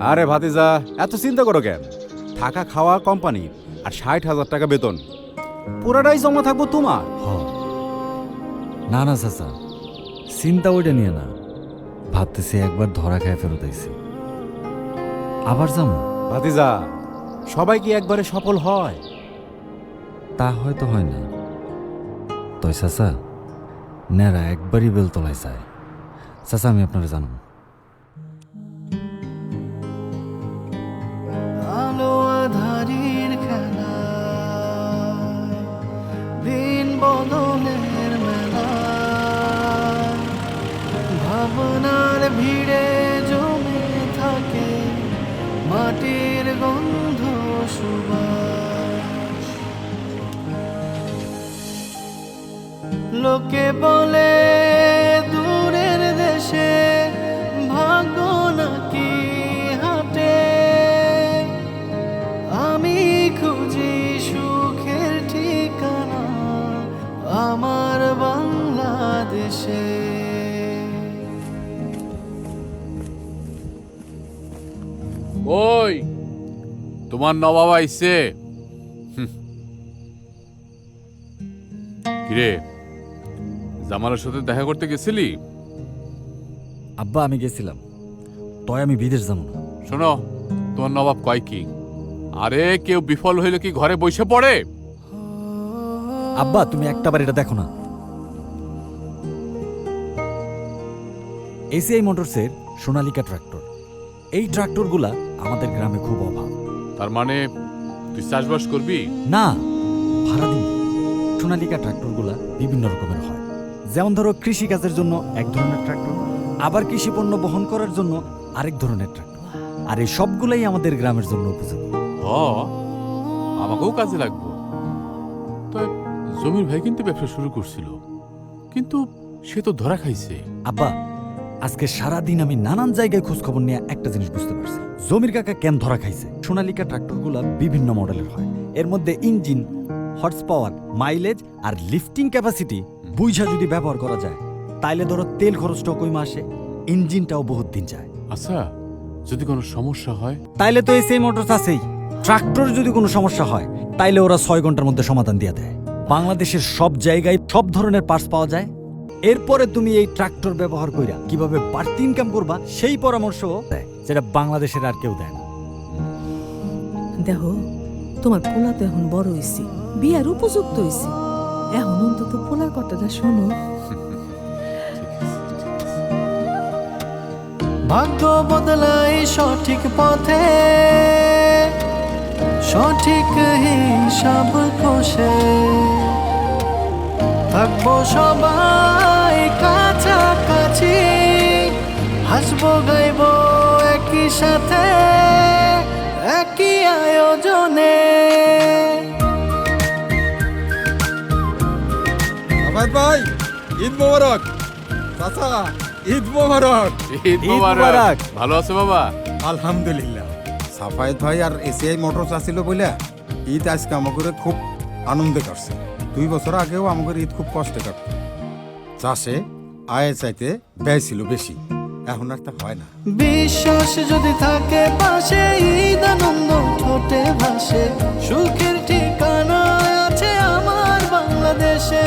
আরে ভাতিজা, এত চিন্তা করো কেন? থাকা খাওয়া কোম্পানি আর ৬০,০০০ টাকা বেতন পুরাটাই জমা থাকবো তোমার। না না চাচা, চিন্তা ওইটা নিয়ে না, ভাবতেছি একবার ধরা খায় ফেরত আইছি, আবার যাবো। ভাতিজা, সবাই কি একবারে সফল হয়? তা হয়তো হয় না, তই চাচা নেরা একবারই বেলতলায় যায়। চাচা আমি আপনারা জানাবো। আলো আধারির খেলা, দিন বদলের মেলা, ভাবনার ভিড়ে জমে থাকে মাটির গন্ধ সুবাস। লোকে বলে দূরের দেশে ভাগ্য নাকি হাটে, আমি খুঁজি সুখের ঠিকানা আমার বাংলাদেশে। ওই তোমার নবাব আইছে। কিরে, জামালের সাথে দেখা করতে গেছিলি? আব্বা আমি গেছিলাম, তয় আমি বিদেশ যাবো না। শোনো, তোমার নবাব কয় কি? আরে কেউ বিফল হইলে কি ঘরে বসে পড়ে? আব্বা তুমি একটাবার এটা দেখো না, এসিআই মোটরসের সোনালিকা ট্রাক্টর, এই ট্রাক্টরগুলা আমাদের গ্রামে খুব অভাব। তার মানে তুই চাষবাস করবি? না, ভাড়া দিন। সোনালিকা ট্রাক্টরগুলা বিভিন্ন রকমের হয়, যেমন ধরো কৃষি কাজের জন্য এক ধরনের ট্রাক্টর, আবার কৃষি পণ্য বহন করার জন্য আরেক ধরনের ট্রাক্টর, আর এই সবগুলাই আমাদের গ্রামের জন্য উপযোগী। হ, আমাকেও কাজে লাগবো। তো জমির ভাই কিন্তু ব্যবসা শুরু করছিল, কিন্তু সে তো ধরা খাইছে। আব্বা আজকে সারাদিন আমি নানান জায়গায় খোঁজ খবর নিয়ে একটা জিনিস বুঝতে পারছি, জমির কাকা কেন ধরা খাইছে। সোনালিকা ট্রাক্টরগুলা বিভিন্ন মডেলের হয়, এর মধ্যে ইঞ্জিন, হর্স পাওয়ার, মাইলেজ আর লিফটিং ক্যাপাসিটি বুঝা যদি ব্যবহার করা যায়, তাইলে ধরো তেল খরচটাও কইমা আসে, ইঞ্জিনটাও বহুত দিন যায়। আচ্ছা, যদি কোনো সমস্যা হয়? তাইলে তো এসিআই মোটরস আছেই। ট্রাক্টর যদি কোনো সমস্যা হয় তাইলে ওরা 6 ঘন্টার মধ্যে সমাধান দিয়ে দেয়। বাংলাদেশের সব জায়গায় সব ধরনের পার্টস পাওয়া যায়। এরপরে তুমি এই ট্রাক্টর ব্যবহার কইরা কিভাবে বাড়তি ইনকাম করবা সেই পরামর্শ দেয়, যেটা বাংলাদেশের আর কেউ দেয় না। দেখো, তোমার পোলা তো এখন বড় হইছে, বিয়ার উপযুক্ত হইছে, এখন অন্তত পোলার কথাটা শোনো। ভাগ্য বদলায় সঠিক পথে, সঠিক হিসাব কষে থাকবো সবাই কাছাকাছি, হাসবো গাইবো একই সাথে একই আয়োজনে। আবার ভাই, ঈদ মোবারক। চাচা, ঈদ মোবারক। ঈদ মোবারক। ভালো আছে বাবা? আলহামদুলিল্লাহ। সাফায়েত ভাই আর এসিআই মোটরস আসিল বলে ঈদ আজকে আমাকে খুব আনন্দে কাটছে। 2 বছর আগেও আমাদের ঈদ খুব কষ্টে কাটত। চাষে আয়ের চাইতে ব্যয় ছিল বেশি, এখন আর তা হয় না। বিশ্বাস যদি থাকে পাশে, ঈদ আনন্দ ঠোঁটে ভাসে, সুখের ঠিকানা আছে আমার বাংলাদেশে।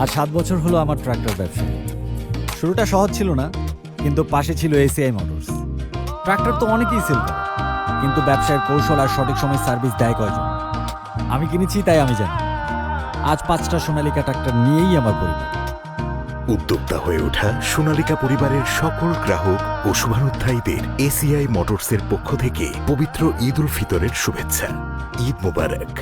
আর 7 বছর হলো আমার ট্রাক্টর ব্যবসা। শুরুটা সহজ ছিল না, কিন্তু পাশে ছিল এসিআই মোটরস। ট্রাক্টর তো অনেকেই সেল করে, কিন্তু ব্যবসায়ের কৌশল আর সঠিক সময় সার্ভিস দেয় কয়জন? আমি কিনেছি তাই আমি জানি। আজ 5টা সোনালিকা ট্রাক্টর নিয়েই আমার পরিবার। উদ্যোক্তা হয়ে ওঠা সোনালিকা পরিবারের সকল গ্রাহক ও শুভানুধ্যায়ীদের এসিআই মোটরসের পক্ষ থেকে পবিত্র ঈদ উল ফিতরের শুভেচ্ছা। ঈদ মোবারক।